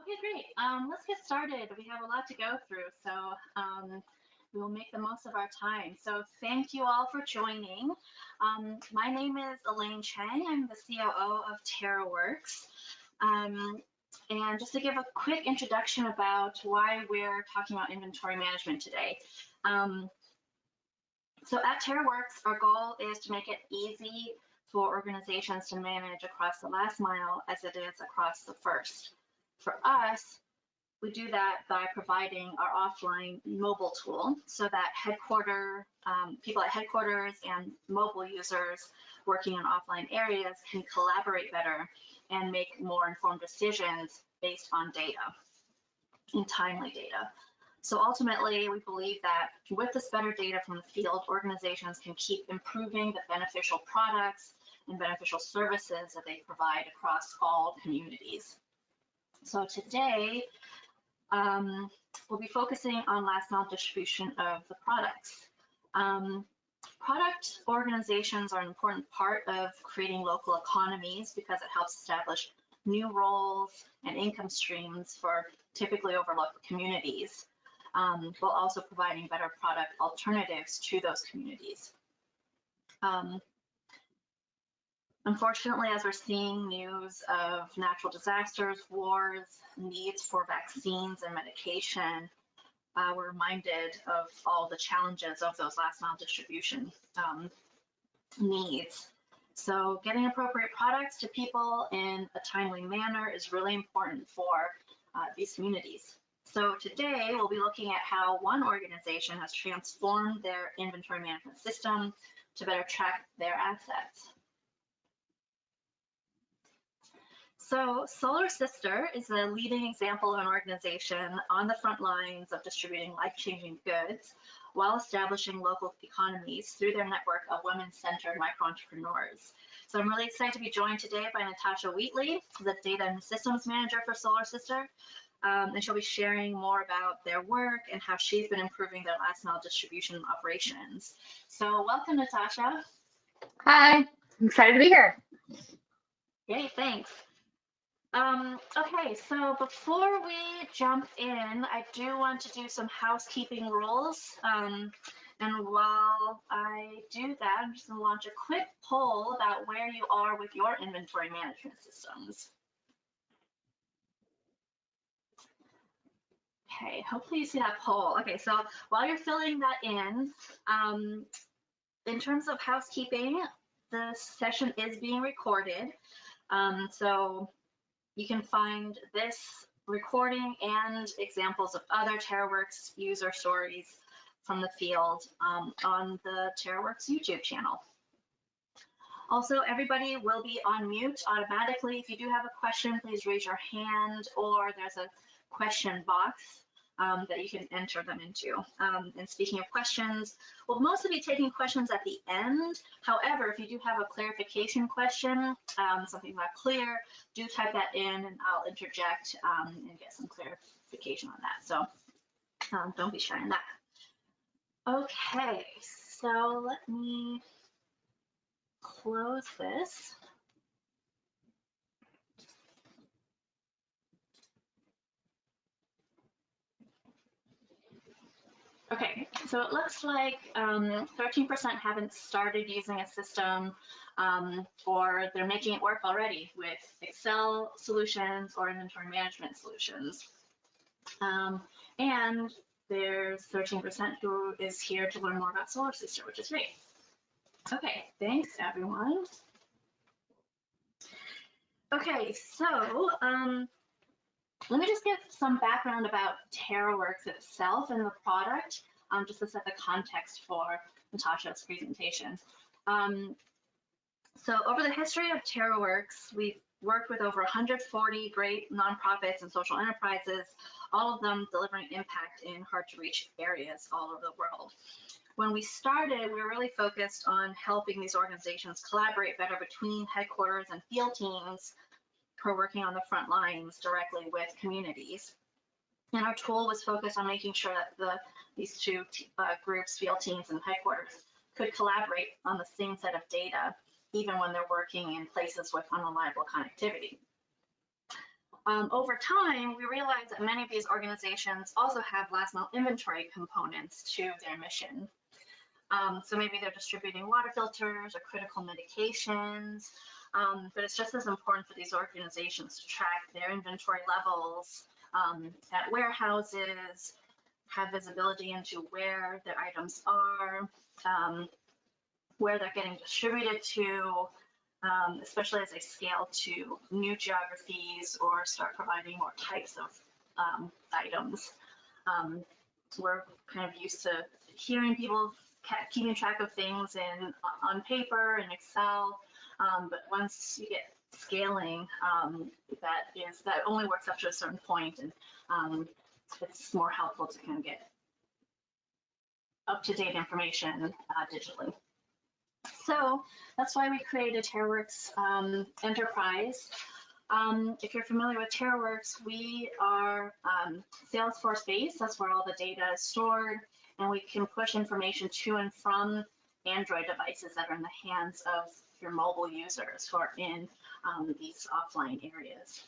Okay, great. Let's get started. We have a lot to go through, so we will make the most of our time. So thank you all for joining. My name is Elaine Chang. I'm the COO of TaroWorks. And just to give a quick introduction about why we're talking about inventory management today. So at TaroWorks, our goal is to make it easy for organizations to manage across the last mile as it is across the first. For us, we do that by providing our offline mobile tool so that people at headquarters and mobile users working in offline areas can collaborate better and make more informed decisions based on data and timely data. So ultimately, we believe that with this better data from the field, organizations can keep improving the beneficial products and beneficial services that they provide across all communities. So today, we'll be focusing on last mile distribution of the products. Product organizations are an important part of creating local economies because it helps establish new roles and income streams for typically overlooked communities, while also providing better product alternatives to those communities. Unfortunately, as we're seeing news of natural disasters, wars, needs for vaccines and medication, we're reminded of all the challenges of those last mile distribution needs. So getting appropriate products to people in a timely manner is really important for these communities. So today we'll be looking at how one organization has transformed their inventory management system to better track their assets. So Solar Sister is a leading example of an organization on the front lines of distributing life-changing goods while establishing local economies through their network of women-centered micro-entrepreneurs. So I'm really excited to be joined today by Natasha Wheatley, the Data and Systems Manager for Solar Sister, and she'll be sharing more about their work and how she's been improving their last mile distribution operations. So welcome, Natasha. Hi, I'm excited to be here. Yay, thanks. Okay, so before we jump in, I do want to do some housekeeping rules. And while I do that, I'm just going to launch a quick poll about where you are with your inventory management systems. Okay, hopefully you see that poll. Okay, so while you're filling that in terms of housekeeping, the session is being recorded. So you can find this recording and examples of other TaroWorks user stories from the field on the TaroWorks YouTube channel. Also, everybody will be on mute automatically. If you do have a question, please raise your hand, or there's a question box that you can enter them into. And speaking of questions, we'll mostly be taking questions at the end. However, if you do have a clarification question, something not clear, do type that in and I'll interject and get some clarification on that. So don't be shy on that. Okay, so let me close this. Okay, so it looks like 13% haven't started using a system or they're making it work already with Excel solutions or inventory management solutions. And there's 13% who is here to learn more about Solar Sister, which is great. Okay, thanks everyone. Okay, so let me just give some background about TaroWorks itself and the product, just to set the context for Natasha's presentation. So over the history of TaroWorks, we've worked with over 140 great nonprofits and social enterprises, all of them delivering impact in hard-to-reach areas all over the world. When we started, we were really focused on helping these organizations collaborate better between headquarters and field teams who are working on the front lines directly with communities. And our tool was focused on making sure that these two groups, field teams and headquarters, could collaborate on the same set of data, even when they're working in places with unreliable connectivity. Over time, we realized that many of these organizations also have last mile inventory components to their mission. So maybe they're distributing water filters or critical medications, but it's just as important for these organizations to track their inventory levels at warehouses, have visibility into where their items are, where they're getting distributed to, especially as they scale to new geographies or start providing more types of items. We're kind of used to hearing people keeping track of things on paper and Excel, but once you get scaling, that only works up to a certain point, and it's more helpful to kind of get up-to-date information digitally. So that's why we created TaroWorks Enterprise. If you're familiar with TaroWorks, we are Salesforce based. That's where all the data is stored, and we can push information to and from Android devices that are in the hands of your mobile users who are in these offline areas.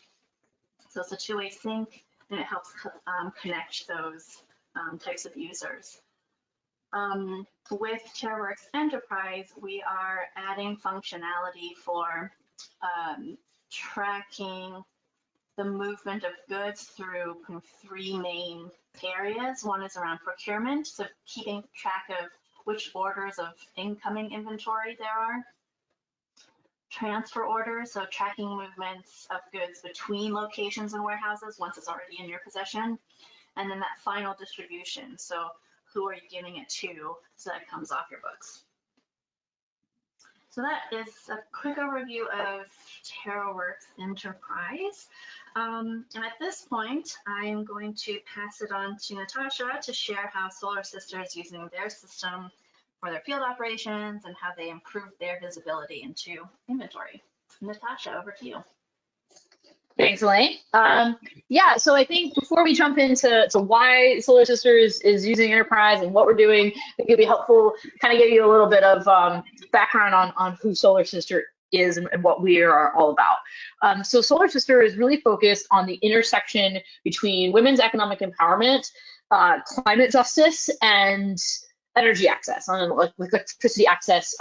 So it's a two-way sync, and it helps connect those types of users. With TaroWorks Enterprise, we are adding functionality for tracking the movement of goods through kind of three main areas. One is around procurement, so keeping track of which orders of incoming inventory there are. Transfer orders, so tracking movements of goods between locations and warehouses once it's already in your possession. And then that final distribution, so who are you giving it to so that it comes off your books. So that is a quick overview of TaroWorks Enterprise. And at this point, I'm going to pass it on to Natasha to share how Solar Sister is using their system for their field operations and how they improve their visibility into inventory. Natasha, over to you. Thanks, Elaine. Yeah, so I think before we jump into why Solar Sisters is using Enterprise and what we're doing, I think it'd be helpful kind of give you a little bit of background on who Solar Sister is and what we are all about. So Solar Sister is really focused on the intersection between women's economic empowerment, climate justice, and energy access, on electricity access,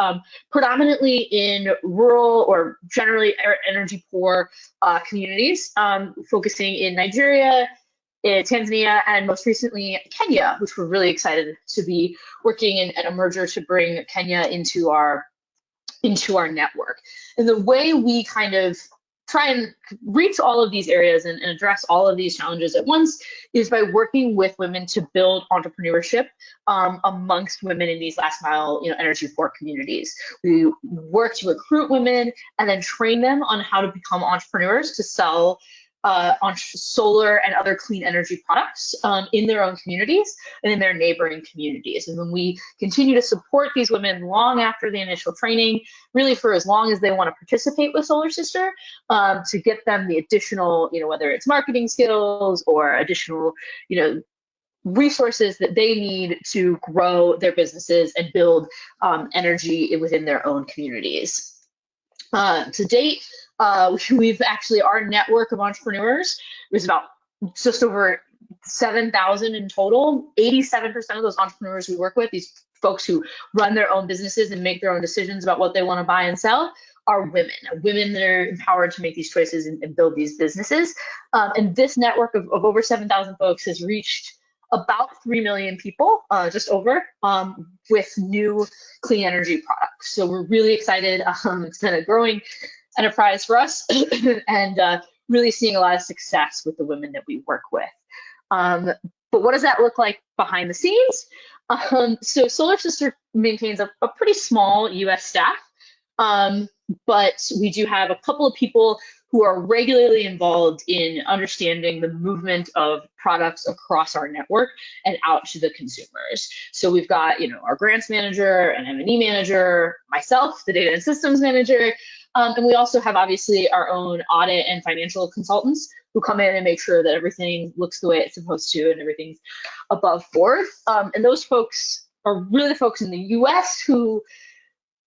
predominantly in rural or generally energy poor communities, focusing in Nigeria, in Tanzania, and most recently Kenya, which we're really excited to be working in a merger to bring Kenya into our network. And the way we kind of try and reach all of these areas and address all of these challenges at once is by working with women to build entrepreneurship amongst women in these last mile, energy poor communities. We work to recruit women and then train them on how to become entrepreneurs to sell on solar and other clean energy products in their own communities and in their neighboring communities. And then we continue to support these women long after the initial training, really for as long as they want to participate with Solar Sister, to get them the additional, whether it's marketing skills or additional, resources that they need to grow their businesses and build energy within their own communities. To date, we've actually, our network of entrepreneurs was about just over 7,000 in total. 87% of those entrepreneurs we work with, these folks who run their own businesses and make their own decisions about what they want to buy and sell, are women that are empowered to make these choices and build these businesses. And this network of over 7,000 folks has reached about 3 million people, just over, with new clean energy products. So we're really excited. It's been a growing enterprise for us and really seeing a lot of success with the women that we work with. But what does that look like behind the scenes? So Solar Sister maintains a pretty small US staff, but we do have a couple of people who are regularly involved in understanding the movement of products across our network and out to the consumers. So we've got, our grants manager, an M&E manager, myself, the data and systems manager, and we also have obviously our own audit and financial consultants who come in and make sure that everything looks the way it's supposed to and everything's above board. And those folks are really the folks in the US who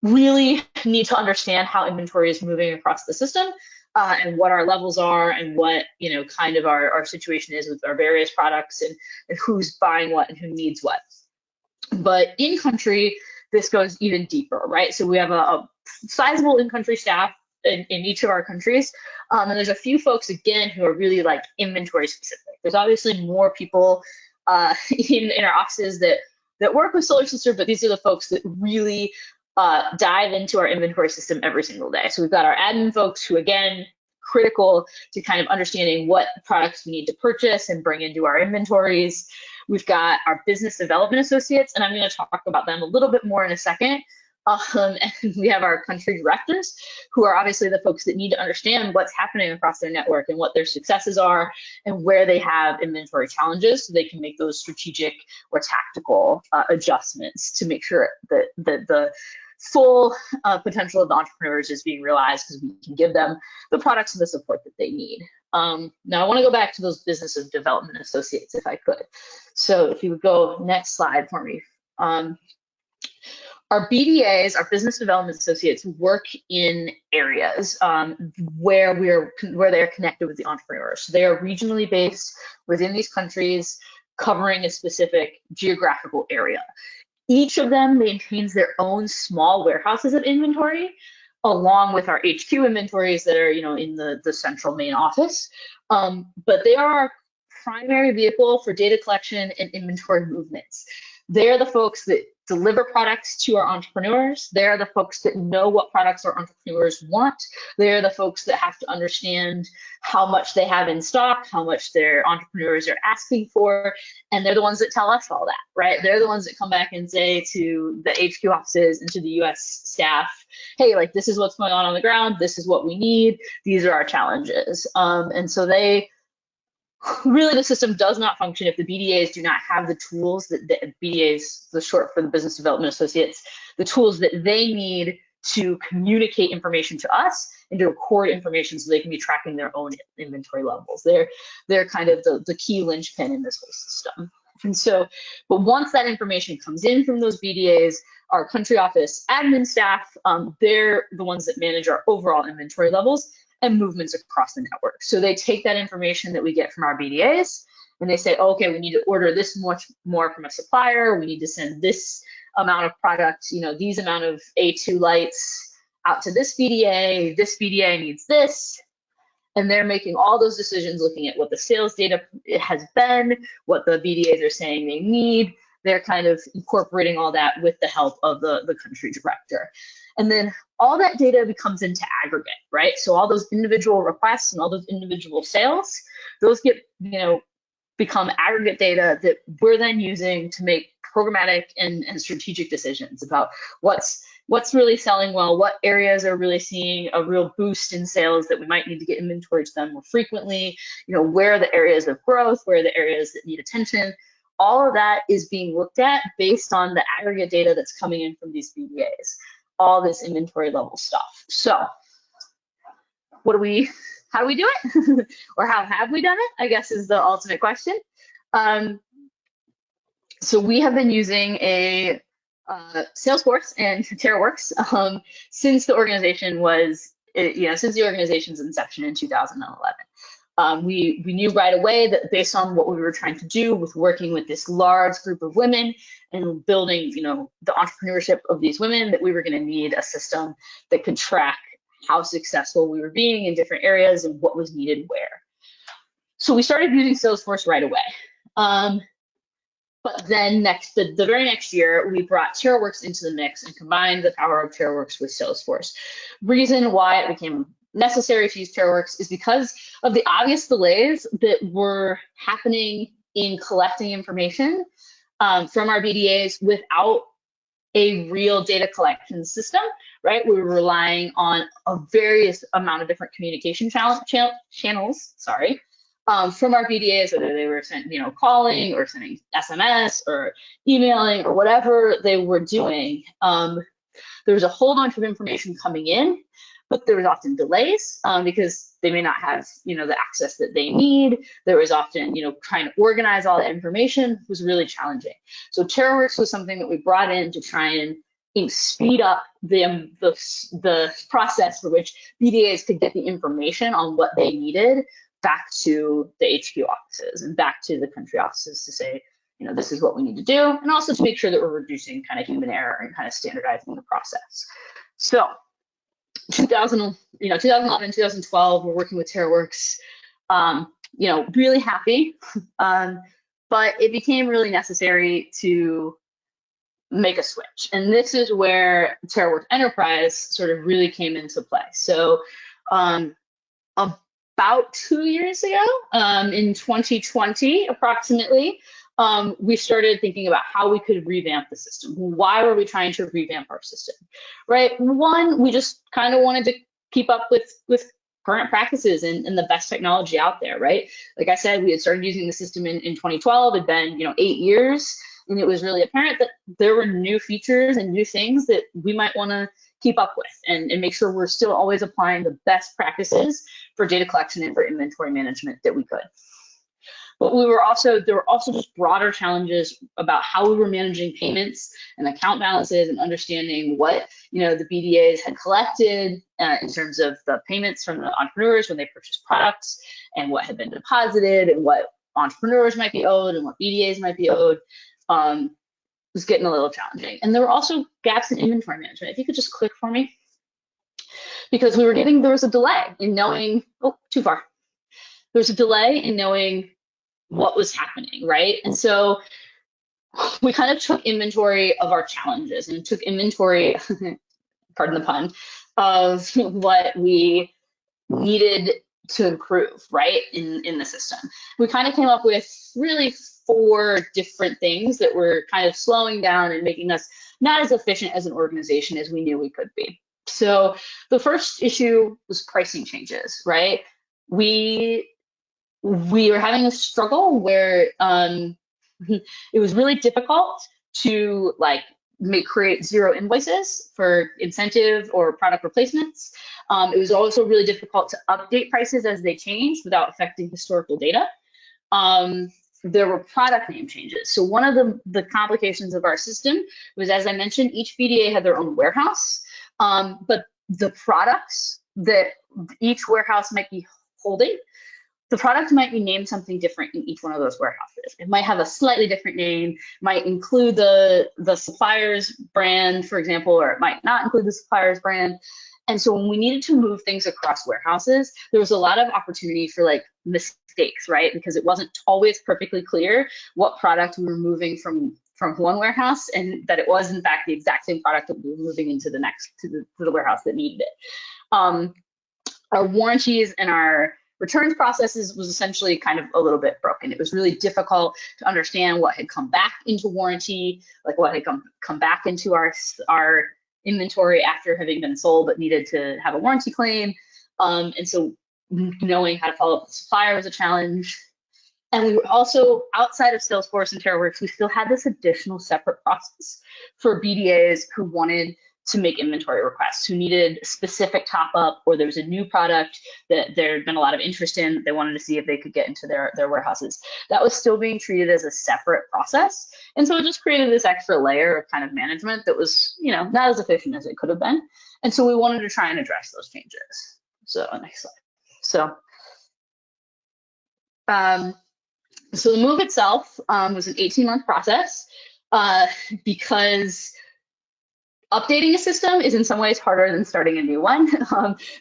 really need to understand how inventory is moving across the system, and what our levels are, and what, kind of our situation is with our various products, and who's buying what and who needs what. But in country, this goes even deeper, right? So we have a sizable in-country staff in each of our countries. And there's a few folks, again, who are really like inventory specific. There's obviously more people in our offices that work with Solar Sister, but these are the folks that really dive into our inventory system every single day. So we've got our admin folks who, again, critical to kind of understanding what products we need to purchase and bring into our inventories. We've got our business development associates, and I'm going to talk about them a little bit more in a second. And we have our country directors, who are obviously the folks that need to understand what's happening across their network and what their successes are and where they have inventory challenges, so they can make those strategic or tactical adjustments to make sure that the full potential of the entrepreneurs is being realized, because we can give them the products and the support that they need. Now I want to go back to those business development associates, if I could. So if you would go next slide for me. Our BDAs, our business development associates, work in areas where they're connected with the entrepreneurs. So they are regionally based within these countries, covering a specific geographical area. Each of them maintains their own small warehouses of inventory, along with our HQ inventories that are, in the central main office. But they are our primary vehicle for data collection and inventory movements. They're the folks that deliver products to our entrepreneurs. They're the folks that know what products our entrepreneurs want. They're the folks that have to understand how much they have in stock, how much their entrepreneurs are asking for, and they're the ones that tell us all that, right? They're the ones that come back and say to the HQ offices and to the US staff, hey, like, this is what's going on the ground, this is what we need, these are our challenges. And so really, the system does not function if the BDAs do not have the tools that the BDAs, the short for the business development associates, the tools that they need to communicate information to us and to record information so they can be tracking their own inventory levels. They're kind of the key linchpin in this whole system. And so, but once that information comes in from those BDAs, our country office admin staff, they're the ones that manage our overall inventory levels and movements across the network. So they take that information that we get from our BDAs and they say, okay, we need to order this much more from a supplier. We need to send this amount of product, these amount of A2 lights out to this BDA. This BDA needs this. And they're making all those decisions, looking at what the sales data has been, what the BDAs are saying they need. They're kind of incorporating all that with the help of the country director. And then all that data becomes into aggregate, right? So all those individual requests and all those individual sales, those get, become aggregate data that we're then using to make programmatic and strategic decisions about what's really selling well, what areas are really seeing a real boost in sales that we might need to get inventory to them more frequently, where are the areas of growth, where are the areas that need attention. All of that is being looked at based on the aggregate data that's coming in from these BDAs, all this inventory level stuff. So how do we do it? Or how have we done it, I guess, is the ultimate question. So we have been using a Salesforce and TaroWorks since the organization was, since the organization's inception in 2011. We knew right away that based on what we were trying to do with working with this large group of women and building, the entrepreneurship of these women, that we were going to need a system that could track how successful we were being in different areas and what was needed where. So we started using Salesforce right away. But then the very next year, we brought TaroWorks into the mix and combined the power of TaroWorks with Salesforce. Reason why it became necessary to use TaroWorks is because of the obvious delays that were happening in collecting information from our BDAs without a real data collection system, right? We were relying on a various amount of different communication channels, from our BDAs, whether they were calling or sending SMS or emailing or whatever they were doing. There was a whole bunch of information coming in, but there was often delays because they may not have, the access that they need. There was often, trying to organize all the information was really challenging. So TaroWorks was something that we brought in to try and speed up the process for which BDAs could get the information on what they needed back to the HQ offices and back to the country offices to say, this is what we need to do, and also to make sure that we're reducing kind of human error and kind of standardizing the process. So 2011, 2012, we're working with TaroWorks, really happy, but it became really necessary to make a switch. And this is where TaroWorks Enterprise sort of really came into play. So about 2 years ago, in 2020 approximately, we started thinking about how we could revamp the system. Why were we trying to revamp our system, right? One, we just kind of wanted to keep up with current practices and the best technology out there, right? Like I said, we had started using the system in 2012. It'd been 8 years, and it was really apparent that there were new features and new things that we might want to keep up with and make sure we're still always applying the best practices for data collection and for inventory management that we could. But there were also just broader challenges about how we were managing payments and account balances and understanding what the BDAs had collected in terms of the payments from the entrepreneurs when they purchased products, and what had been deposited, and what entrepreneurs might be owed and what BDAs might be owed. Was getting a little challenging. And there were also gaps in inventory management. If you could just click for me, because there was a delay in knowing, too far. There was a delay in knowing what was happening, right? And so we kind of took inventory of our challenges and took inventory, pardon the pun, of what we needed to improve, right, in the system. We kind of came up with really 4 different things that were kind of slowing down and making us not as efficient as an organization as we knew we could be. So the first issue was pricing changes, right? We were having a struggle where it was really difficult to create 0 invoices for incentive or product replacements. It was also really difficult to update prices as they changed without affecting historical data. There were product name changes. So one of the complications of our system was, as I mentioned, each BDA had their own warehouse, but the products that each warehouse might be holding, the product might be named something different in each one of those warehouses. It might have a slightly different name, might include the supplier's brand, for example, or it might not include the supplier's brand. And so when we needed to move things across warehouses, there was a lot of opportunity for mistakes, right? Because it wasn't always perfectly clear what product we were moving from one warehouse, and that it was in fact the exact same product that we were moving into the next to the warehouse that needed it. Our warranties and our returns processes was essentially kind of a little bit broken. It was really difficult to understand what had come back into warranty, what had come back into our inventory after having been sold but needed to have a warranty claim. And so knowing how to follow up with the supplier was a challenge. And we were also, outside of Salesforce and TaroWorks, we still had this additional separate process for BDAs who wanted to make inventory requests, who needed specific top up, or there was a new product that there had been a lot of interest in, they wanted to see if they could get into their warehouses. That was still being treated as a separate process. And so it just created this extra layer of kind of management that was, not as efficient as it could have been. And so we wanted to try and address those changes. So next slide. So the move itself was an 18-month process because updating a system is in some ways harder than starting a new one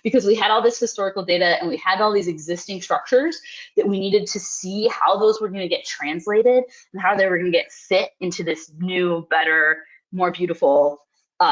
because we had all this historical data and we had all these existing structures that we needed to see how those were going to get translated and how they were going to get fit into this new, better, more beautiful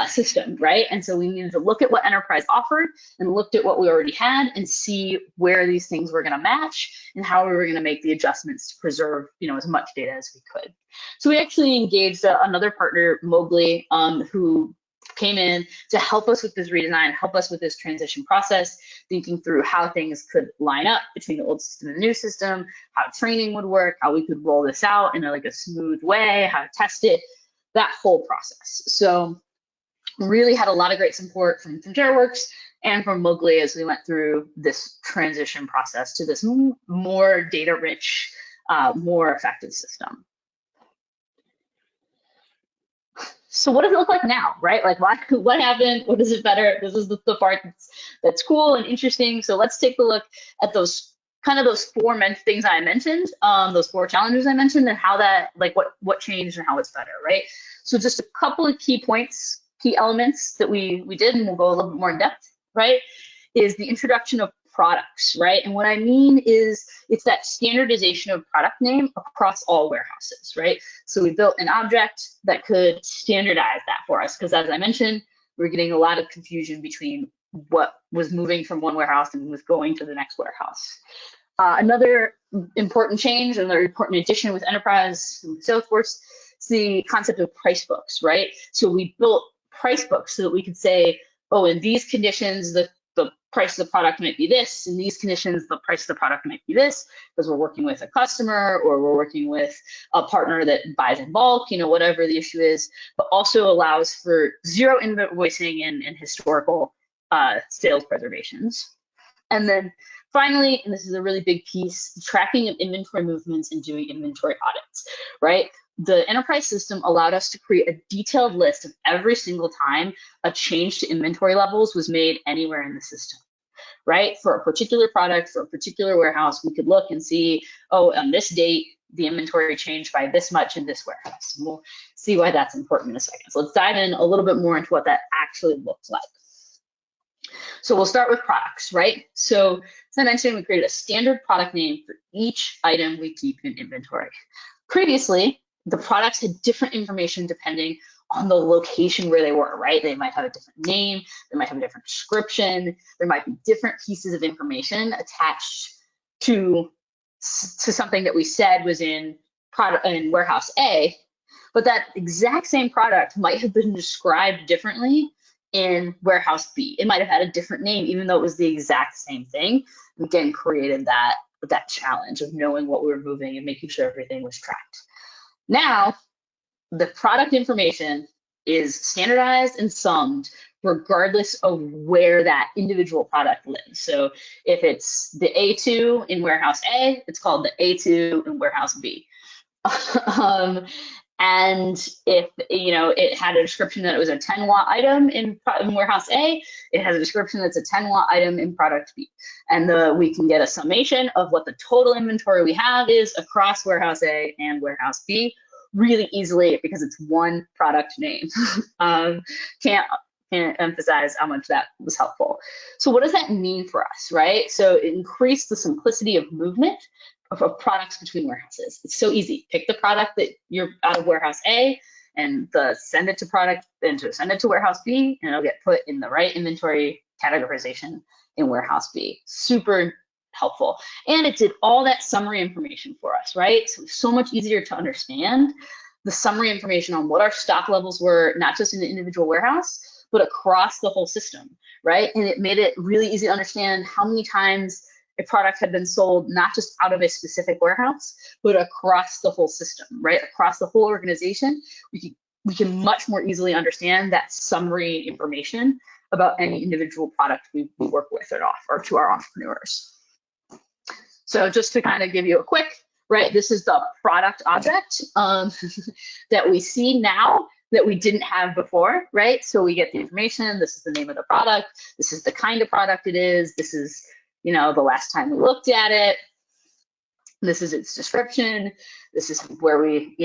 system, right? And so we needed to look at what Enterprise offered and looked at what we already had and see where these things were going to match and how we were going to make the adjustments to preserve, as much data as we could. So we actually engaged another partner, Mowgli, who came in to help us with this redesign, help us with this transition process, thinking through how things could line up between the old system and the new system, how training would work, how we could roll this out in a smooth way, how to test it, that whole process. So really had a lot of great support from TaroWorks and from Mowgli as we went through this transition process to this more data-rich, more effective system. So what does it look like now, right? Like what happened? What is it better? This is the part that's cool and interesting. So let's take a look at those those four things I mentioned, those four challenges I mentioned, and how that, like what changed and how it's better, right? So just a couple of key points, key elements that we did, and we'll go a little bit more in depth, right? Is the introduction of products, right? And what I mean is it's that standardization of product name across all warehouses, right? So we built an object that could standardize that for us, because as I mentioned, we're getting a lot of confusion between what was moving from one warehouse and was going to the next warehouse. Another important change, another important addition with Enterprise and Salesforce, is the concept of price books, right? So we built price books so that we could say, oh, in these conditions, the price of the product might be this. In these conditions, the price of the product might be this, because we're working with a customer or we're working with a partner that buys in bulk, whatever the issue is, but also allows for zero invoicing and historical sales preservations. And then finally, and this is a really big piece, tracking of inventory movements and doing inventory audits, right? The enterprise system allowed us to create a detailed list of every single time a change to inventory levels was made anywhere in the system, right? For a particular product, for a particular warehouse, we could look and see, oh, on this date, the inventory changed by this much in this warehouse. And we'll see why that's important in a second. So let's dive in a little bit more into what that actually looks like. So we'll start with products, right? So as I mentioned, we created a standard product name for each item we keep in inventory. Previously, the products had different information depending on the location where they were, right? They might have a different name, they might have a different description, there might be different pieces of information attached to something that we said was in warehouse A, but that exact same product might have been described differently in warehouse B. It might have had a different name, even though it was the exact same thing. Again, created that challenge of knowing what we were moving and making sure everything was tracked. Now, the product information is standardized and summed regardless of where that individual product lives. So if it's the A2 in warehouse A, it's called the A2 in warehouse B. And if it had a description that it was a 10-watt item in warehouse A, it has a description that's a 10-watt item in product B. And we can get a summation of what the total inventory we have is across warehouse A and warehouse B really easily, because it's one product name. Can't emphasize how much that was helpful. So what does that mean for us, right? So it increased the simplicity of movement of products between warehouses. It's so easy. Pick the product that you're out of warehouse A and send it to warehouse B, and it'll get put in the right inventory categorization in warehouse B. Super helpful. And it did all that summary information for us, right? So much easier to understand the summary information on what our stock levels were, not just in the individual warehouse, but across the whole system, right? And it made it really easy to understand how many times a product had been sold, not just out of a specific warehouse, but across the whole system, right? Across the whole organization, we can much more easily understand that summary information about any individual product we work with or to our entrepreneurs. So just to kind of give you a quick, right, this is the product object that we see now that we didn't have before, right? So we get the information, this is the name of the product, this is the kind of product it is, this is, the last time we looked at it, this is its description, this is where we,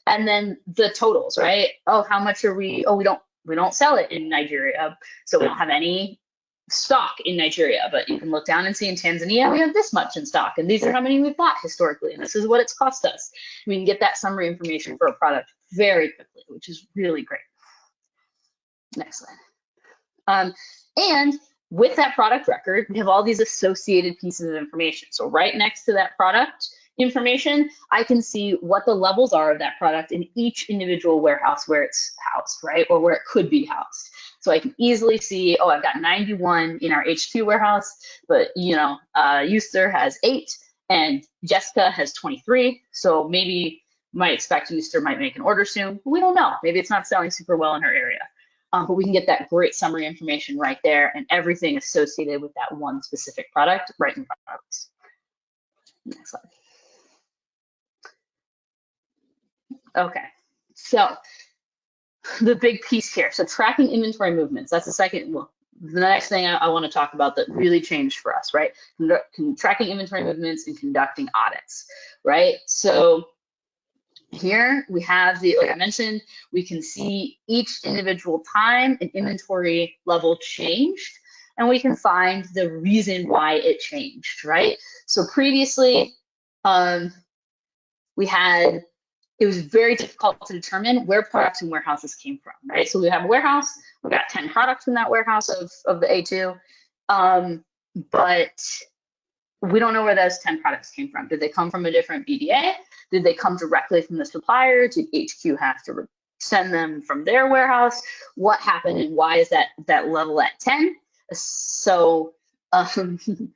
and then the totals, right? Oh, how much are we, oh, we don't sell it in Nigeria, so we don't have any stock in Nigeria, but you can look down and see in Tanzania, we have this much in stock, and these are how many we've bought historically, and this is what it's cost us. We can get that summary information for a product very quickly, which is really great. Next slide. And with that product record, we have all these associated pieces of information. So right next to that product information, I can see what the levels are of that product in each individual warehouse where it's housed, right? Or where it could be housed. So I can easily see, oh, I've got 91 in our H2 warehouse, but Euster has 8 and Jessica has 23. So maybe might expect Euster might make an order soon. We don't know. Maybe it's not selling super well in her area. But we can get that great summary information right there and everything associated with that one specific product right in front of us. Next slide. Okay, so the big piece here. So tracking inventory movements. That's the second. Well, the next thing I want to talk about that really changed for us, right? Tracking inventory movements and conducting audits, right? So here we have the, like I mentioned, we can see each individual time an inventory level changed, and we can find the reason why it changed, right? So previously, it was very difficult to determine where products and warehouses came from, right? So we have a warehouse, we've got 10 products in that warehouse of the A2, but we don't know where those 10 products came from. Did they come from a different BDA? Did they come directly from the supplier? Did HQ have to send them from their warehouse? What happened and why is that level at 10? So, and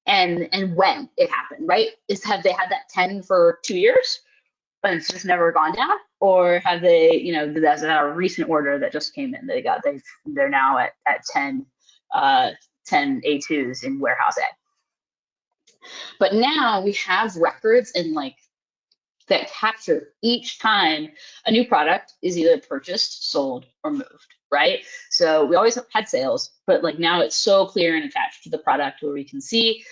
when it happened, right? Have they had that 10 for 2 years and it's just never gone down? Or have they, that's a recent order that just came in, they're now at 10 A2s in warehouse A. But now we have records that capture each time a new product is either purchased, sold, or moved, right? So we always had sales, but now it's so clear and attached to the product where we can see,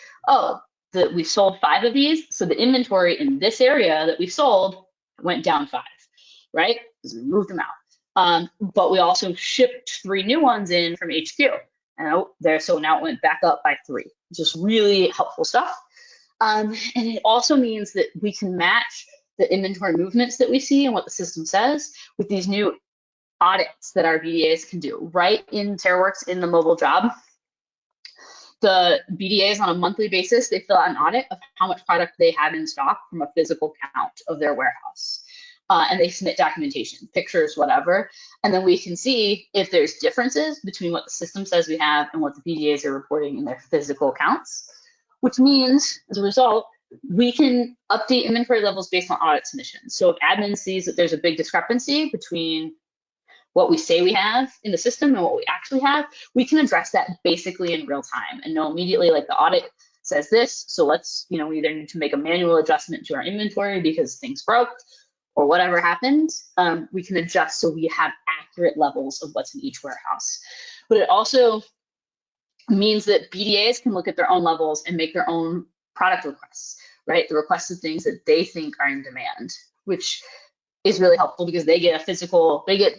that we sold 5 of these. So the inventory in this area that we sold went down 5, right? Because we moved them out. But we also shipped 3 new ones in from HQ. So now it went back up by 3. Just really helpful stuff. And it also means that we can match the inventory movements that we see and what the system says with these new audits that our BDAs can do. Right in TaroWorks in the mobile job, the BDAs on a monthly basis, they fill out an audit of how much product they have in stock from a physical count of their warehouse. And they submit documentation, pictures, whatever. And then we can see if there's differences between what the system says we have and what the BDAs are reporting in their physical counts, which means, as a result, we can update inventory levels based on audit submissions. So if admin sees that there's a big discrepancy between what we say we have in the system and what we actually have, we can address that basically in real time and know immediately, the audit says this, so let's, we either need to make a manual adjustment to our inventory because things broke or whatever happened. We can adjust so we have accurate levels of what's in each warehouse. But it also means that BDAs can look at their own levels and make their own product requests, right? The requests of things that they think are in demand, which is really helpful because they get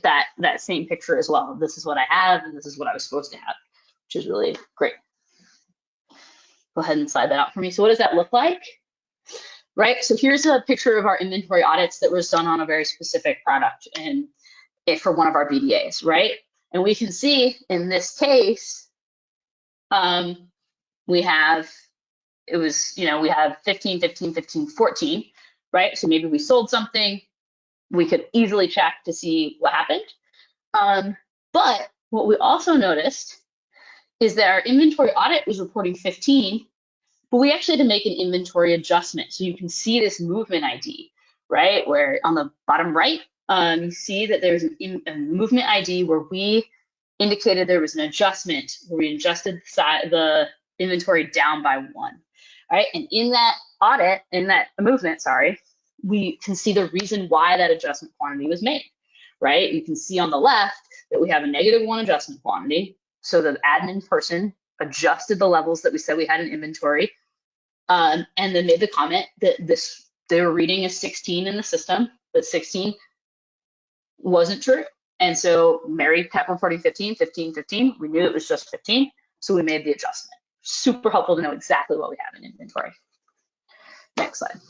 that same picture as well. This is what I have and this is what I was supposed to have, which is really great. Go ahead and slide that out for me. So what does that look like? Right, so here's a picture of our inventory audits that was done on a very specific product and for one of our BDAs, right? And we can see in this case, we have 15, 15, 15, 14, right? So maybe we sold something, we could easily check to see what happened. But what we also noticed is that our inventory audit was reporting 15, but we actually had to make an inventory adjustment. So you can see this movement ID, right? Where on the bottom right, you see that there's a movement ID where we indicated there was an adjustment where we adjusted the inventory down by 1, right? And in that audit, in that movement, we can see the reason why that adjustment quantity was made, right? You can see on the left that we have a -1 adjustment quantity. So the admin person adjusted the levels that we said we had in inventory, and then made the comment that they were reading a 16 in the system, but 16 wasn't true. And so Mary kept reporting 15, 15, 15. We knew it was just 15, so we made the adjustment. Super helpful to know exactly what we have in inventory. Next slide.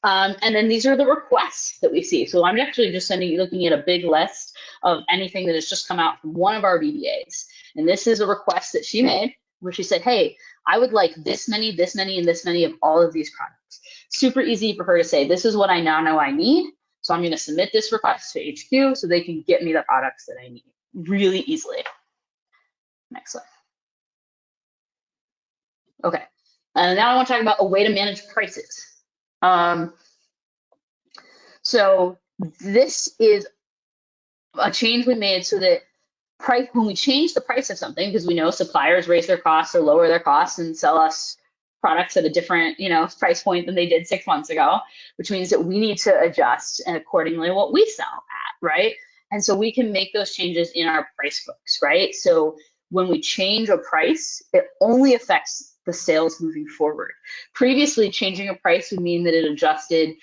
And then these are the requests that we see. So I'm actually just looking at a big list of anything that has just come out from one of our BDAs. And this is a request that she made where she said, hey, I would like this many, and this many of all of these products. Super easy for her to say, this is what I now know I need. So I'm going to submit this request to HQ so they can get me the products that I need really easily. Next slide. Okay. And now I want to talk about a way to manage prices. So this is a change we made so that when we change the price of something, because we know suppliers raise their costs or lower their costs and sell us products at a different, price point than they did 6 months ago, which means that we need to adjust and accordingly what we sell at, right? And so we can make those changes in our price books, right? So when we change a price, it only affects the sales moving forward. Previously, changing a price would mean that it adjusted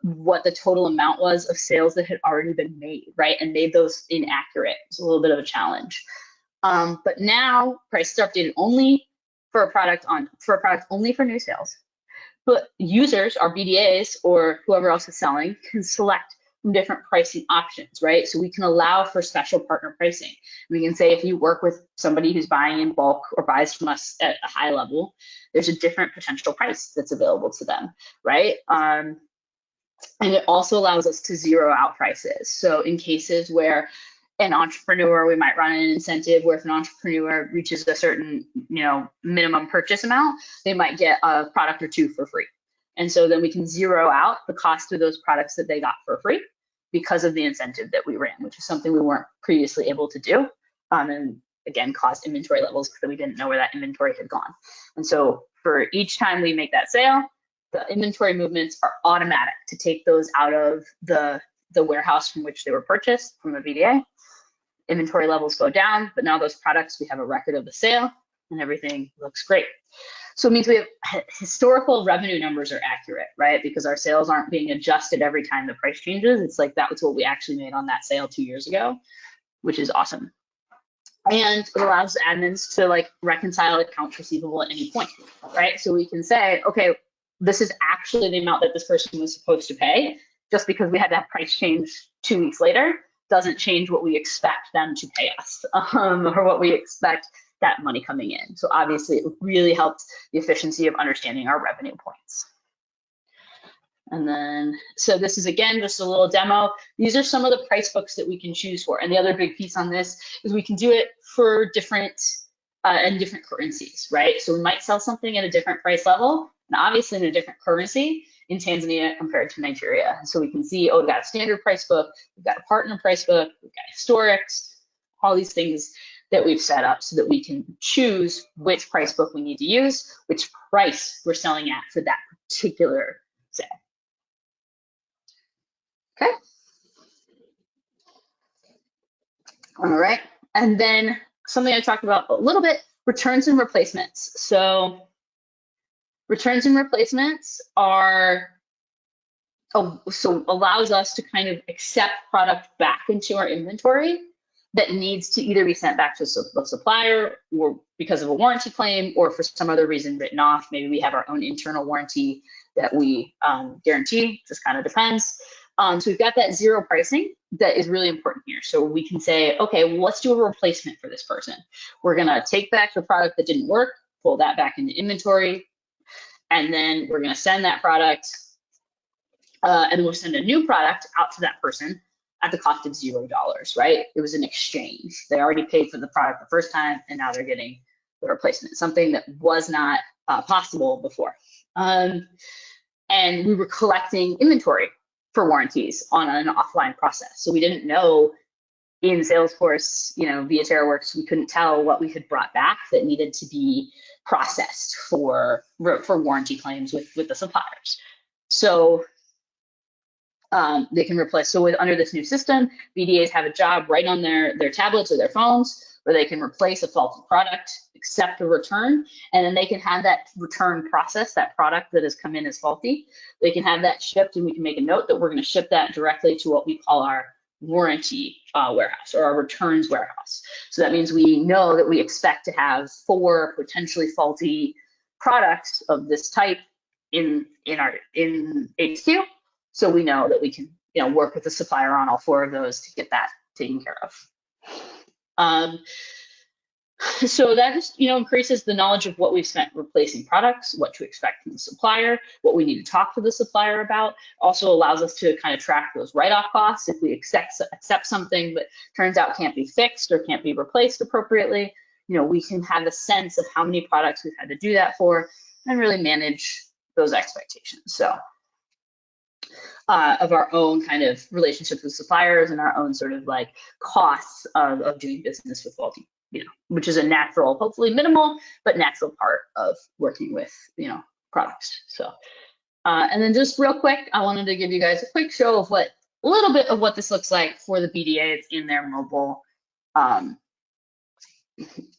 what the total amount was of sales that had already been made, right? And made those inaccurate. It's a little bit of a challenge. But now prices are updated only for a product only for new sales. But users, our BDAs or whoever else is selling, can select from different pricing options, right? So we can allow for special partner pricing. We can say if you work with somebody who's buying in bulk or buys from us at a high level, there's a different potential price that's available to them, right? And it also allows us to zero out prices. So in cases where an entrepreneur, we might run an incentive where if an entrepreneur reaches a certain, minimum purchase amount, they might get a product or two for free. And so then we can zero out the cost of those products that they got for free because of the incentive that we ran, which is something we weren't previously able to do. And again, caused inventory levels because we didn't know where that inventory had gone. And so for each time we make that sale, the inventory movements are automatic to take those out of the warehouse from which they were purchased from a VDA. Inventory levels go down, but now those products, we have a record of the sale and everything looks great. So it means we have historical revenue numbers are accurate, right? Because our sales aren't being adjusted every time the price changes. It's like that was what we actually made on that sale 2 years ago, which is awesome. And it allows admins to reconcile accounts receivable at any point, right? So we can say, okay, this is actually the amount that this person was supposed to pay. Just because we had that price change 2 weeks later doesn't change what we expect them to pay us or what we expect that money coming in. So obviously it really helps the efficiency of understanding our revenue points. And then, so this is again, just a little demo. These are some of the price books that we can choose for. And the other big piece on this is we can do it for different currencies, right? So we might sell something at a different price level and obviously in a different currency in Tanzania compared to Nigeria. So we can see, we've got a standard price book, we've got a partner price book, we've got historics, all these things that we've set up so that we can choose which price book we need to use, which price we're selling at for that particular sale. Okay. All right. And then something I talked about a little bit, returns and replacements. So returns and replacements allows us to kind of accept product back into our inventory that needs to either be sent back to the supplier or because of a warranty claim or for some other reason written off. Maybe we have our own internal warranty that we guarantee, just kind of depends. So we've got that zero pricing that is really important here. So we can say, okay, well, let's do a replacement for this person. We're gonna take back the product that didn't work, pull that back into inventory, and then we're gonna send that product and we'll send a new product out to that person at the cost of $0, right? It was an exchange. They already paid for the product the first time and now they're getting the replacement, something that was not possible before. And we were collecting inventory for warranties on an offline process. So we didn't know in Salesforce, via TaroWorks, we couldn't tell what we had brought back that needed to be processed for warranty claims with the suppliers. So they can replace, so under this new system, BDAs have a job right on their tablets or their phones where they can replace a faulty product, accept a return, and then they can have that return process, that product that has come in as faulty. They can have that shipped and we can make a note that we're gonna ship that directly to what we call our warranty warehouse or our returns warehouse. So that means we know that we expect to have 4 potentially faulty products of this type in HQ. So we know that we can, work with the supplier on all 4 of those to get that taken care of. So that just, increases the knowledge of what we've spent replacing products, what to expect from the supplier, what we need to talk to the supplier about. Also allows us to kind of track those write-off costs if we accept something but turns out can't be fixed or can't be replaced appropriately. We can have a sense of how many products we've had to do that for and really manage those expectations. So of our own kind of relationships with suppliers and our own sort of costs of doing business with faulty which is a natural, hopefully minimal, but natural part of working with, products. So, and then just real quick, I wanted to give you guys a quick show of a little bit of what this looks like for the BDAs in their mobile,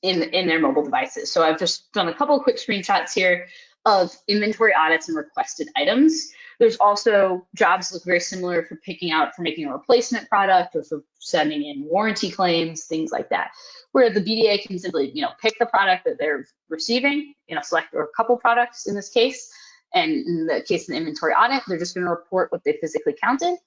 in their mobile devices. So I've just done a couple of quick screenshots here of inventory audits and requested items. There's also jobs that look very similar for making a replacement product or for sending in warranty claims, things like that, where the BDA can simply, pick the product that they're receiving, select or a couple products in this case. And in the case of the inventory audit, they're just going to report what they physically counted.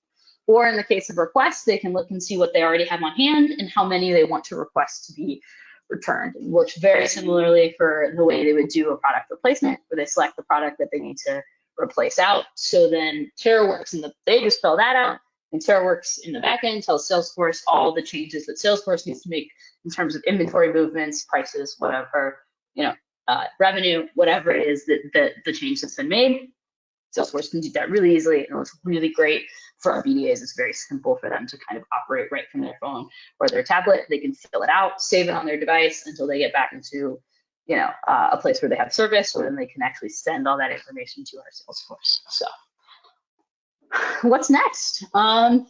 Or in the case of requests, they can look and see what they already have on hand and how many they want to request to be returned. It works very similarly for the way they would do a product replacement, where they select the product that they need to replace out. So then TaroWorks, they just fill that out, and TaroWorks in the backend tells Salesforce all the changes that Salesforce needs to make in terms of inventory movements, prices, whatever, revenue, whatever it is that the change that's been made. Salesforce can do that really easily, and it's really great for our BDAs. It's very simple for them to kind of operate right from their phone or their tablet. They can fill it out, save it on their device until they get back into, a place where they have service, or then they can actually send all that information to our Salesforce. So, what's next? What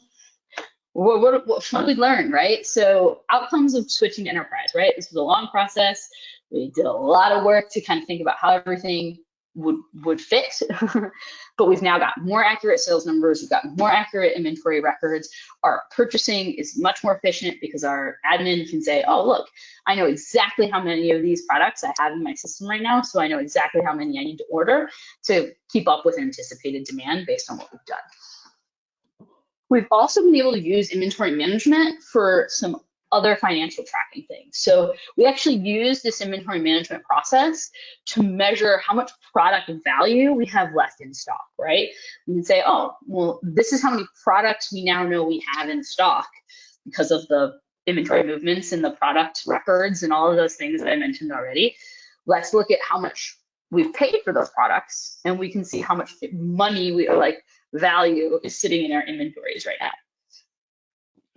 do we learn, right? So, outcomes of switching to enterprise, right? This was a long process. We did a lot of work to kind of think about how everything would fit, but we've now got more accurate sales numbers. We've got more accurate inventory records. Our purchasing is much more efficient because our admin can say, oh, look, I know exactly how many of these products I have in my system right now, so I know exactly how many I need to order to keep up with anticipated demand based on what we've done. We've also been able to use inventory management for some other financial tracking things. So we actually use this inventory management process to measure how much product value we have left in stock, right? We can say, oh, well, this is how many products we now know we have in stock because of the inventory movements and the product records and all of those things that I mentioned already. Let's look at how much we've paid for those products, and we can see how much money value is sitting in our inventories right now.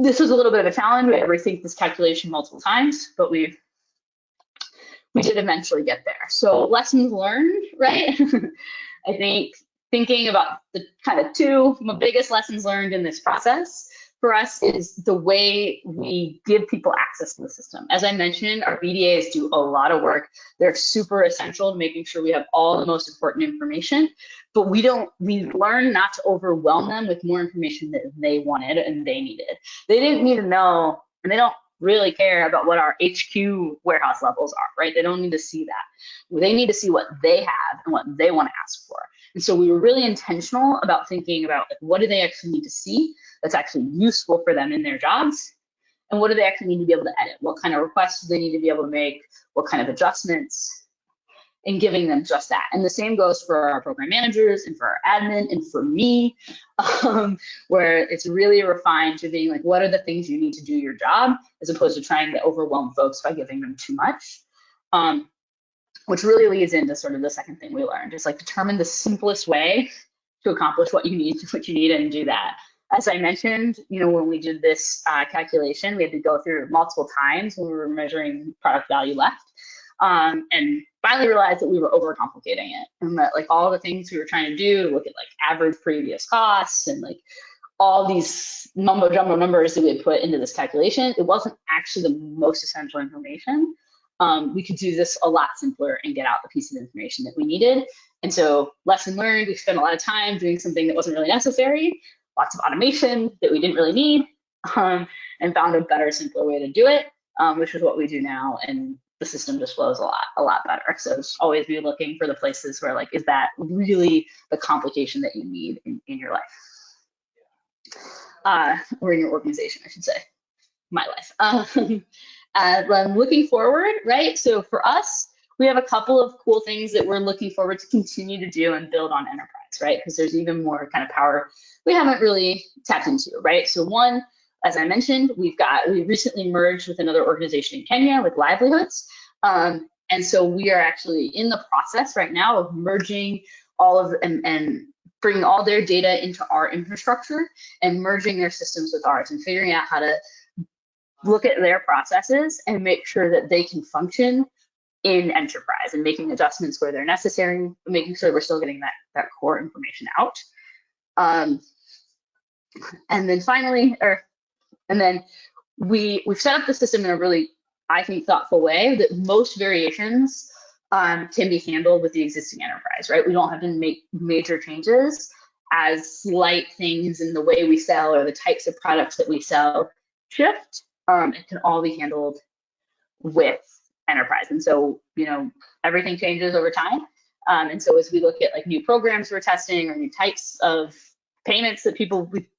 This was a little bit of a challenge. We had to rethink this calculation multiple times, but we did eventually get there. So lessons learned, right? I think thinking about the kind of two biggest lessons learned in this process for us is the way we give people access to the system. As I mentioned, our BDAs do a lot of work. They're super essential to making sure we have all the most important information, but we learn not to overwhelm them with more information that they wanted and they needed. They didn't need to know, and they don't really care about what our HQ warehouse levels are, right? They don't need to see that. They need to see what they have and what they want to ask for. And so we were really intentional about thinking about what do they actually need to see that's actually useful for them in their jobs, and what do they actually need to be able to edit? What kind of requests do they need to be able to make? What kind of adjustments? And giving them just that. And the same goes for our program managers and for our admin and for me, where it's really refined to being like, what are the things you need to do your job, as opposed to trying to overwhelm folks by giving them too much. Which really leads into sort of the second thing we learned. It's determine the simplest way to accomplish what you need and do that. As I mentioned, when we did this calculation, we had to go through it multiple times when we were measuring product value left, and finally realized that we were overcomplicating it, and that all the things we were trying to do to look at average previous costs and all these mumbo jumbo numbers that we had put into this calculation, it wasn't actually the most essential information. We could do this a lot simpler and get out the piece of information that we needed. And so, lesson learned, we spent a lot of time doing something that wasn't really necessary, lots of automation that we didn't really need, and found a better, simpler way to do it, which is what we do now. And the system just flows a lot better. So just always be looking for the places where is that really the complication that you need in your life, or in your organization, I should say, my life. Looking forward, right? So for us, we have a couple of cool things that we're looking forward to continue to do and build on enterprise, right? Because there's even more kind of power we haven't really tapped into, right? So one, as I mentioned, we recently merged with another organization in Kenya with livelihoods. And so we are actually in the process right now of merging all of and bringing all their data into our infrastructure and merging their systems with ours and figuring out how to look at their processes and make sure that they can function in Enterprise, and making adjustments where they're necessary, making sure we're still getting that core information out. And then finally, we've set up the system in a really, I think, thoughtful way that most variations can be handled with the existing Enterprise, right? We don't have to make major changes as slight things in the way we sell or the types of products that we sell shift. It can all be handled with Enterprise. And so, everything changes over time. And so as we look at like new programs we're testing or new types of payments that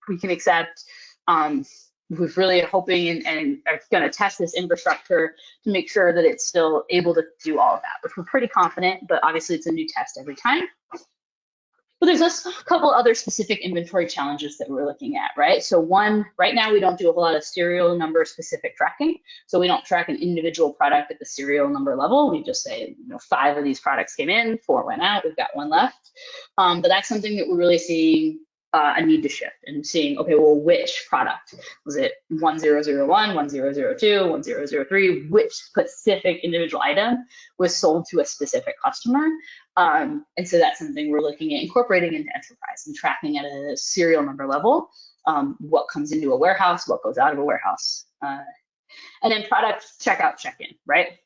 we can accept, we're really hoping and are going to test this infrastructure to make sure that it's still able to do all of that, which we're pretty confident, but obviously it's a new test every time. But there's a couple other specific inventory challenges that we're looking at, right? So one, right now we don't do a whole lot of serial number specific tracking. So we don't track an individual product at the serial number level. We just say, 5 of these products came in, 4 went out, we've got 1 left. But that's something that we're really seeing a need to shift, and seeing, okay, well, which product? Was it 1001, 1002, 1003? Which specific individual item was sold to a specific customer? And so that's something we're looking at incorporating into Enterprise and tracking at a serial number level, what comes into a warehouse, what goes out of a warehouse. And then product checkout check-in, right?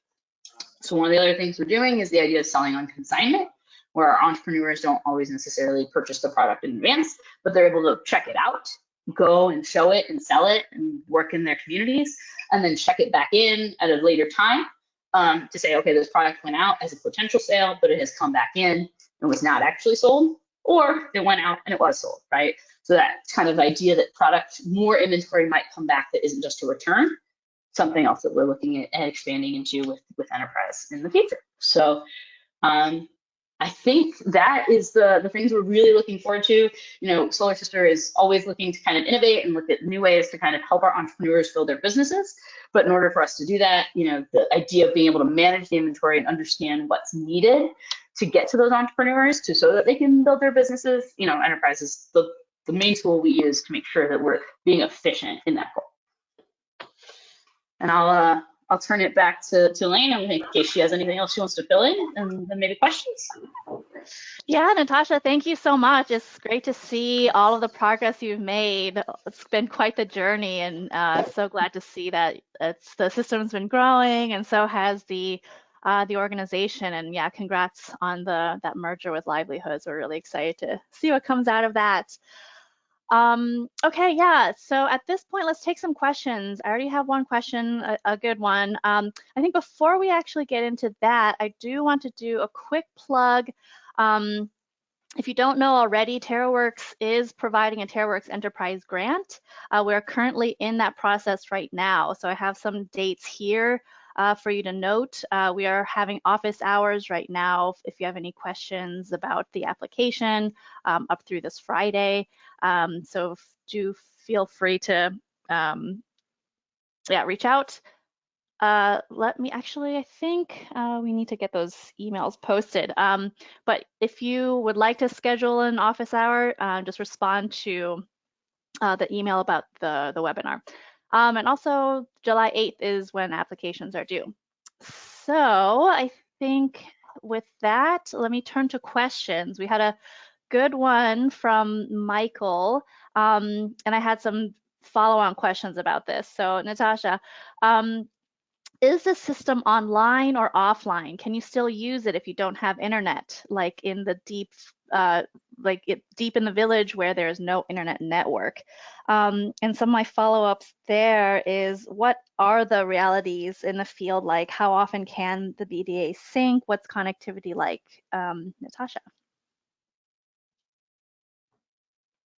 So one of the other things we're doing is the idea of selling on consignment, where our entrepreneurs don't always necessarily purchase the product in advance, but they're able to check it out, go and show it and sell it and work in their communities, and then check it back in at a later time to say, okay, this product went out as a potential sale, but it has come back in and was not actually sold, or it went out and it was sold, right? So that kind of idea that more inventory might come back that isn't just a return, something else that we're looking at and expanding into with Enterprise in the future. So I think that is the things we're really looking forward to. Solar Sister is always looking to kind of innovate and look at new ways to kind of help our entrepreneurs build their businesses. But in order for us to do that, the idea of being able to manage the inventory and understand what's needed to get to those entrepreneurs so that they can build their businesses, Enterprise is the main tool we use to make sure that we're being efficient in that goal. And I'll turn it back to Elaine in case she has anything else she wants to fill in, and then maybe questions. Yeah, Natasha, thank you so much. It's great to see all of the progress you've made. It's been quite the journey, and so glad to see that the system's been growing, and so has the organization. And yeah, congrats on that merger with Livelihoods. We're really excited to see what comes out of that. Okay, yeah, so at this point, let's take some questions. I already have one question, a good one. I think before we actually get into that, I do want to do a quick plug. If you don't know already, TaroWorks is providing a TaroWorks Enterprise grant. We're currently in that process right now. So I have some dates here for you to note. We are having office hours right now if you have any questions about the application up through this Friday. So do feel free to reach out. Let me actually, I think we need to get those emails posted. But if you would like to schedule an office hour, just respond to the email about the webinar. And also July 8th is when applications are due. So I think with that, let me turn to questions. We had a good one from Michael, and I had some follow-on questions about this. So Natasha, is the system online or offline? Can you still use it if you don't have internet, like in the deep in the village where there's no internet network? And some of my follow-ups there is, what are the realities in the field like? How often can the BDA sync? What's connectivity like? Natasha.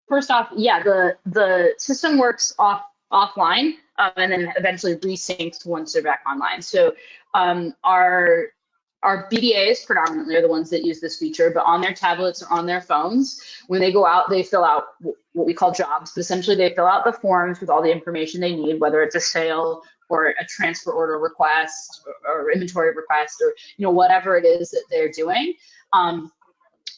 First off, yeah, the system works offline and then eventually resyncs once they're back online. So our BDAs predominantly are the ones that use this feature, but on their tablets or on their phones, when they go out, they fill out what we call jobs. But essentially, they fill out the forms with all the information they need, whether it's a sale or a transfer order request or inventory request, or whatever it is that they're doing.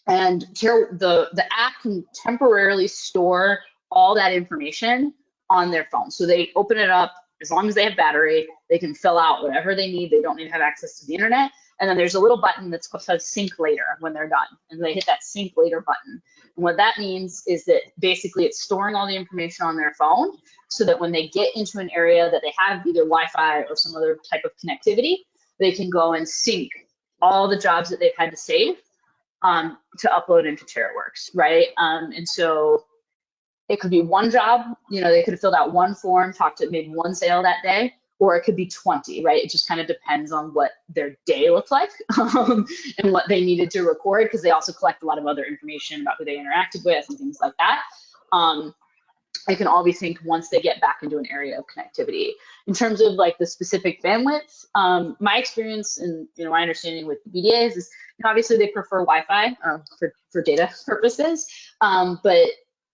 And the app can temporarily store all that information on their phone. So they open it up as long as they have battery, they can fill out whatever they need. They don't need to have access to the internet. And then there's a little button that says sync later when they're done. And they hit that sync later button. And what that means is that basically it's storing all the information on their phone so that when they get into an area that they have either Wi-Fi or some other type of connectivity, they can go and sync all the jobs that they've had to save to upload into TaroWorks, right? And so it could be one job, they could have filled out one form, made one sale that day, or it could be 20, right? It just kind of depends on what their day looked like and what they needed to record, because they also collect a lot of other information about who they interacted with and things like that. It can all be synced once they get back into an area of connectivity. In terms of like the specific bandwidth, my experience and my understanding with BDAs is obviously they prefer Wi-Fi for data purposes, but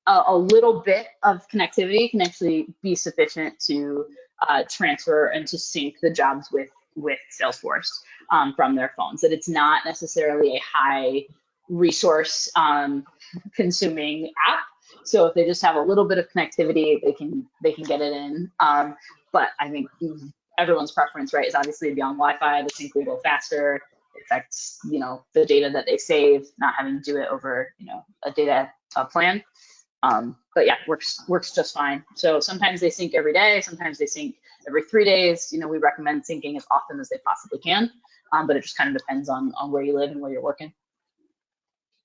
a little bit of connectivity can actually be sufficient to transfer and to sync the jobs with Salesforce from their phones. That it's not necessarily a high resource consuming app. So if they just have a little bit of connectivity, they can get it in. But I think everyone's preference, right, is obviously to be on Wi-Fi. The sync will go faster. It affects, the data that they save, not having to do it over, a data plan. But yeah, works just fine. So sometimes they sync every day. Sometimes they sync every 3 days. We recommend syncing as often as they possibly can. But it just kind of depends on where you live and where you're working.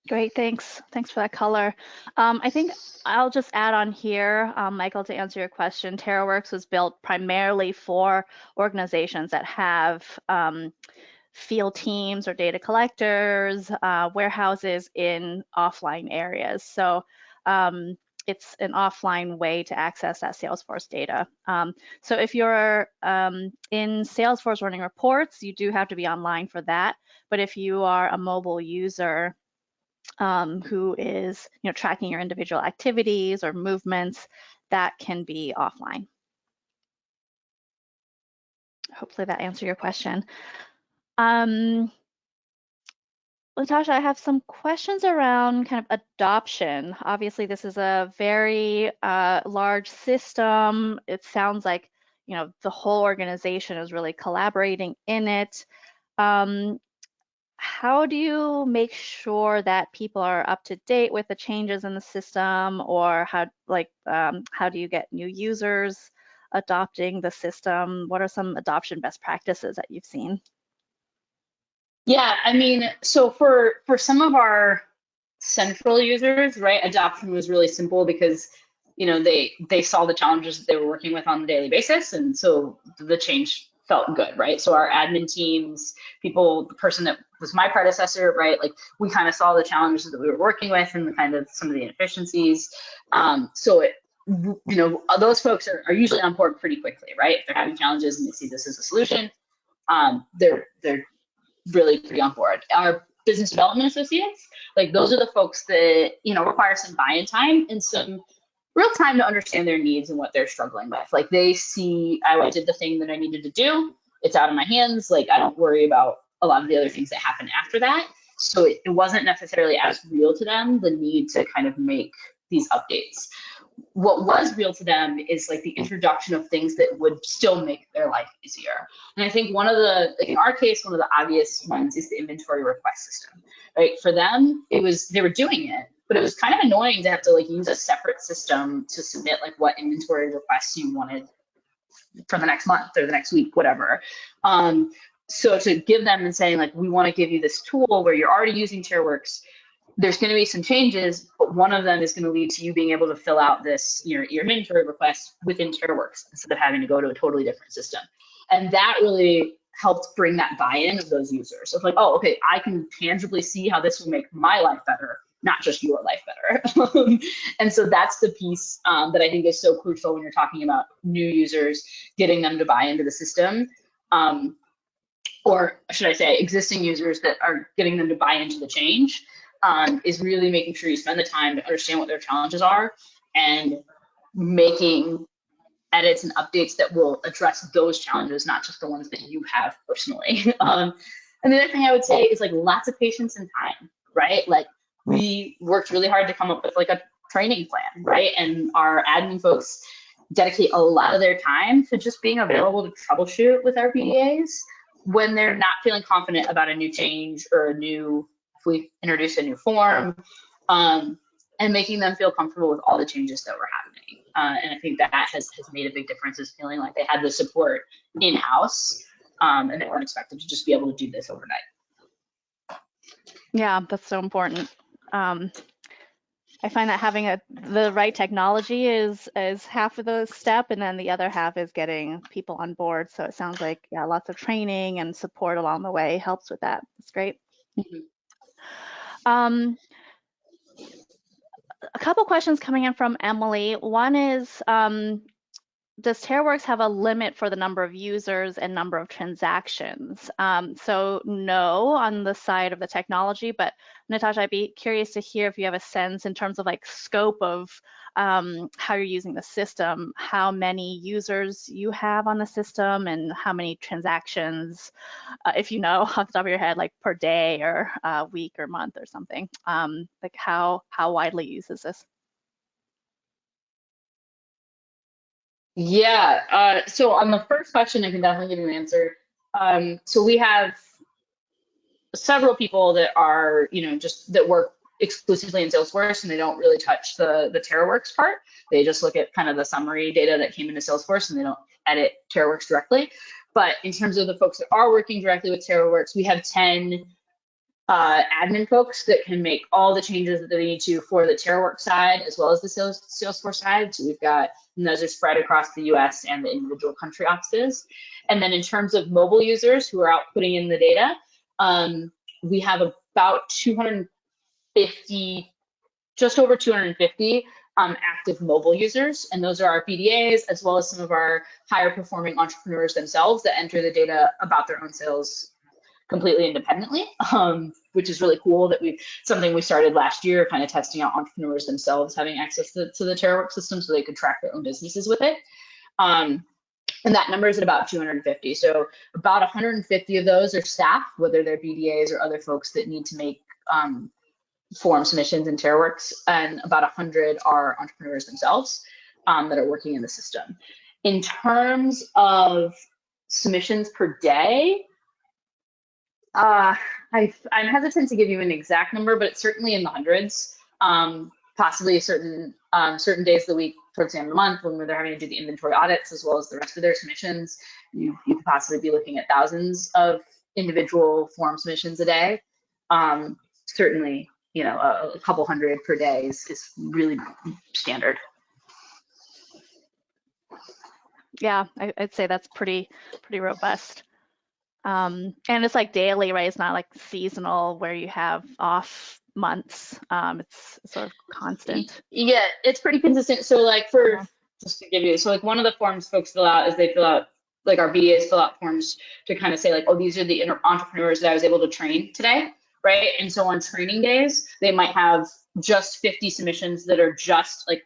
Great, thanks. Thanks for that color. I think I'll just add on here, Michael, to answer your question. TaroWorks was built primarily for organizations that have field teams or data collectors, warehouses in offline areas. So it's an offline way to access that Salesforce data. So if you're in Salesforce running reports, you do have to be online for that. But if you are a mobile user, who is tracking your individual activities or movements, that can be offline. Hopefully that answered your question. Natasha, I have some questions around kind of adoption. Obviously, this is a very large system. It sounds like the whole organization is really collaborating in it. How do you make sure that people are up to date with the changes in the system, or how do you get new users adopting the system? What are some adoption best practices that you've seen? Yeah, I mean, so for some of our central users, right, adoption was really simple because they saw the challenges that they were working with on a daily basis, and so the change felt good, right? So our admin teams, the person that was my predecessor, right, like we kind of saw the challenges that we were working with and the kind of some of the inefficiencies. So those folks are usually on board pretty quickly, right? If they're having challenges and they see this as a solution, they're really pretty on board. Our business development associates, like those are the folks that require some buy-in time and some real time to understand their needs and what they're struggling with. Like they see, I did the thing that I needed to do. It's out of my hands. Like I don't worry about a lot of the other things that happen after that. So it wasn't necessarily as real to them, the need to kind of make these updates. What was real to them is like the introduction of things that would still make their life easier. And I think in our case, one of the obvious ones is the inventory request system, right? For them, they were doing it, but it was kind of annoying to have to use a separate system to submit what inventory requests you wanted for the next month or the next week, whatever. So to give them and saying we want to give you this tool where you're already using TaroWorks, there's going to be some changes, but one of them is going to lead to you being able to fill out your inventory request within TaroWorks instead of having to go to a totally different system. And that really helped bring that buy-in of those users. So it's oh, okay, I can tangibly see how this will make my life better, not just your life better. And so that's the piece that I think is so crucial when you're talking about new users, getting them to buy into the system. Or should I say existing users that are getting them to buy into the change, is really making sure you spend the time to understand what their challenges are and making edits and updates that will address those challenges, not just the ones that you have personally. And the other thing I would say is lots of patience and time, right? We worked really hard to come up with a training plan, right? And our admin folks dedicate a lot of their time to just being available to troubleshoot with our PDAs when they're not feeling confident about a new change or if we introduce a new form, and making them feel comfortable with all the changes that were happening. And I think that has made a big difference, is feeling like they had the support in-house, and they weren't expected to just be able to do this overnight. Yeah, that's so important. I find that having the right technology is half of the step, and then the other half is getting people on board. So it sounds like, yeah, lots of training and support along the way helps with that. That's great. Mm-hmm. A couple questions coming in from Emily. One is, does TaroWorks have a limit for the number of users and number of transactions? So no on the side of the technology, but Natasha, I'd be curious to hear if you have a sense in terms of like scope of how you're using the system, how many users you have on the system and how many transactions, if you know off the top of your head, like per day or week or month or something, like how widely used is this? Yeah, so on the first question, I can definitely give you an answer. So we have several people that are, just that work exclusively in Salesforce, and they don't really touch the TaroWorks part. They just look at kind of the summary data that came into Salesforce, and they don't edit TaroWorks directly. But in terms of the folks that are working directly with TaroWorks, we have 10 admin folks that can make all the changes that they need to for the TaroWorks side as well as the Salesforce side. So we've got, and those are spread across the US and the individual country offices. And then in terms of mobile users who are outputting in the data, we have about 250, just over 250 active mobile users. And those are our PDAs as well as some of our higher performing entrepreneurs themselves that enter the data about their own sales completely independently, which is really cool. That something we started last year, kind of testing out entrepreneurs themselves having access to the TaroWorks system so they could track their own businesses with it. And that number is at about 250. So about 150 of those are staff, whether they're BDAs or other folks that need to make form submissions in TaroWorks, and about 100 are entrepreneurs themselves that are working in the system. In terms of submissions per day, I'm hesitant to give you an exact number, but it's certainly in the hundreds. Possibly certain days of the week towards the end of the month when they're having to do the inventory audits as well as the rest of their submissions, you could possibly be looking at thousands of individual form submissions a day. Certainly, a couple hundred per day is really standard. Yeah, I'd say that's pretty robust. And it's like daily, right? It's not like seasonal where you have off months. It's sort of constant. Yeah, it's pretty consistent. So like just to give you, so like one of the forms folks fill out is they fill out, like our BDAs fill out forms to kind of say like, oh, these are the entrepreneurs that I was able to train today, right? And so on training days, they might have just 50 submissions that are just like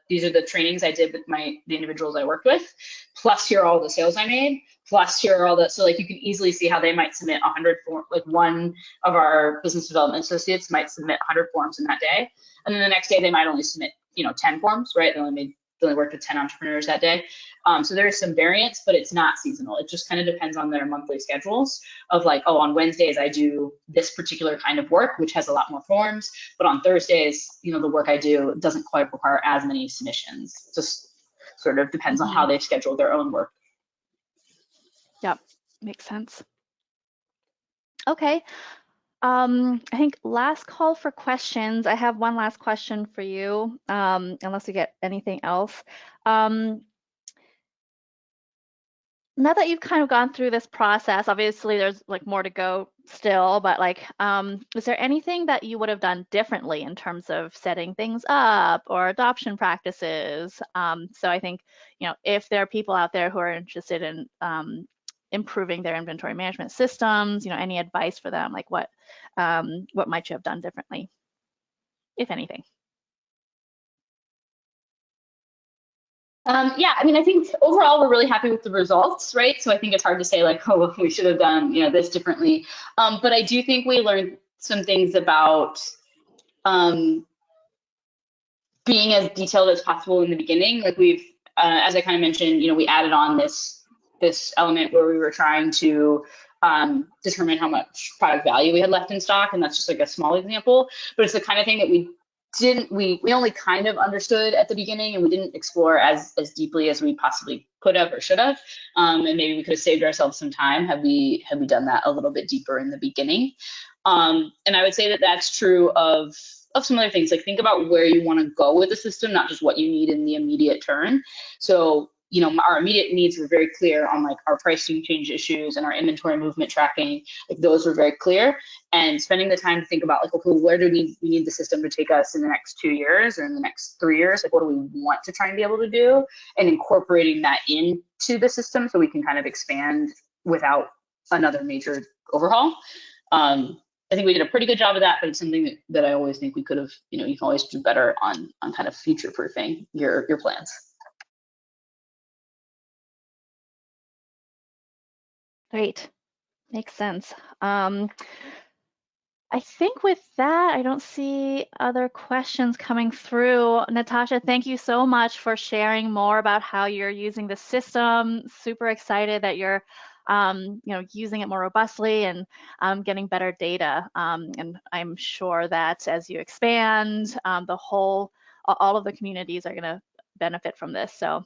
these are the trainings I did with the individuals I worked with, plus here are all the sales I made, plus here are all the, so like you can easily see how they might submit 100 forms, like one of our business development associates might submit 100 forms in that day. And then the next day they might only submit, 10 forms, right? They only worked with 10 entrepreneurs that day. So there is some variance, but it's not seasonal. It just kind of depends on their monthly schedules of like, oh, on Wednesdays I do this particular kind of work, which has a lot more forms. But on Thursdays, the work I do doesn't quite require as many submissions. Just sort of depends on how they schedule their own work. Yep, makes sense. Okay. I think last call for questions. I have one last question for you, unless we get anything else. Now that you've kind of gone through this process, obviously there's like more to go still, but like, is there anything that you would have done differently in terms of setting things up or adoption practices? So I think, if there are people out there who are interested in improving their inventory management systems, any advice for them, like what might you have done differently, if anything? Yeah, I mean, I think overall we're really happy with the results, right? So I think it's hard to say like, oh, we should have done, this differently. But I do think we learned some things about being as detailed as possible in the beginning. Like as I kind of mentioned, we added on this element where we were trying to determine how much product value we had left in stock, and that's just like a small example. But it's the kind of thing that we only kind of understood at the beginning, and we didn't explore as deeply as we possibly could have or should have. And maybe we could have saved ourselves some time had we done that a little bit deeper in the beginning. And I would say that that's true of some other things. Like, think about where you want to go with the system, not just what you need in the immediate term. So, our immediate needs were very clear on like our pricing change issues and our inventory movement tracking. Like, those were very clear. And spending the time to think about like, okay, where do we need the system to take us in the next 2 years or in the next 3 years? Like, what do we want to try and be able to do? And incorporating that into the system so we can kind of expand without another major overhaul. I think we did a pretty good job of that, but it's something that I always think we could have, you can always do better on kind of future-proofing your plans. Great, makes sense. I think with that, I don't see other questions coming through. Natasha, thank you so much for sharing more about how you're using the system. Super excited that you're using it more robustly and getting better data. And I'm sure that as you expand, all of the communities are going to benefit from this. So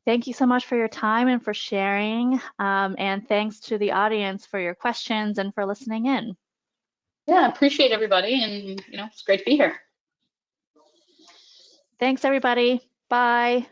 thank you so much for your time and for sharing. And thanks to the audience for your questions and for listening in. Yeah, appreciate everybody, and it's great to be here. Thanks, everybody. Bye.